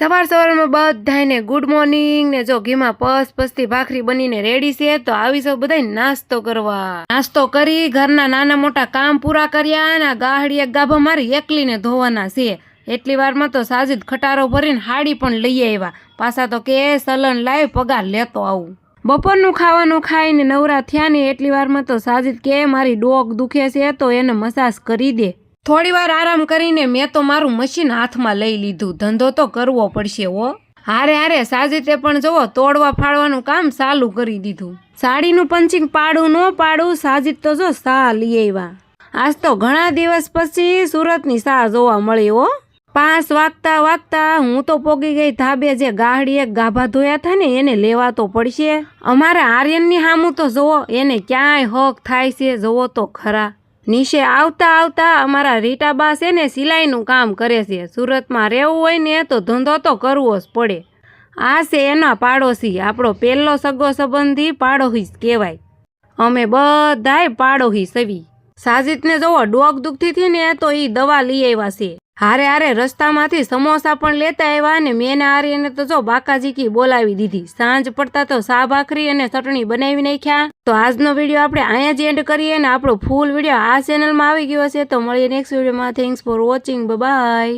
સવારમાં બધાને good morning ને જો ઘીમાં પસપસતી ભાખરી બનીને રેડી છે તો આવી સૌ બધા નાસ્તો કરવા। નાસ્તો કરી ઘરના નાના મોટા કામ પૂરા કર્યા અને ગાહડી એક ગાભા મારી એકલીને ધોવાના છે। એટલી વારમાં તો સાજીદ ખટારો ભરીને હાડી પણ લઈ આવ્યા। પાછા તો કે સલન લાવી પગાર લેતો આવું। બપોરનું ખાવાનું ખાઈને નવરા થયા ને એટલી વારમાં તો સાજીદ કે મારી ડોક દુખે છે તો એને મસાજ કરી દે। થોડી વાર આરામ કરીને મેં તો મારું મશીન હાથમાં લઈ લીધું। ધંધો તો કરવો પડશે હો। હારે હારે સાજીદે પણ જોવો તોડવા ફાડવાનું કામ ચાલુ કરી દીધું। સાડીનું પંચિંગ પાડું ન પાડું સાજીદ તો જો સા લઈ આવ્યા। આજ તો ઘણા દિવસ પછી સુરતની સા જોવા મળી હો। 5 વાગતા હું તો પોગી ગઈ ધાબે। જે ગાહડી એક ગાભા ધોયા હતા ને એને લેવા તો પડશે। અમારા આર્યનની હામું તો જોવો એને ક્યાંય હક થાય છે જોવો તો ખરા। નીચે આવતા અમારા રીટાબા છે ને સિલાઈનું કામ કરે છે। સુરતમાં રહેવું હોય ને તો ધંધો તો કરવો જ પડે। આ છે એના પાડોશી, આપણો પહેલો સગો સંબંધી પાડોશી કહેવાય। અમે બધાય પાડોશી સવી। સાજીદને જોવો ડોક દુખતી હતી ને તો એ દવા લઈ આવ્યા છે। હારે હારે રસ્તામાંથી સમોસા પણ લેતા આવ્યા ને મેં આર્યને તો જો બાકાજીકી બોલાવી દીધી। સાંજ પડતા તો સા ભાખરી અને ચટણી બનાવી નાખ્યા। તો આજનો વિડીયો આપણે અહીંયા જ એન્ડ કરીએ ને આપણો ફૂલ વિડીયો આ ચેનલમાં આવી ગયો હશે તો મળીએ નેક્સ્ટ વિડીયોમાં। Thanks for watching, by.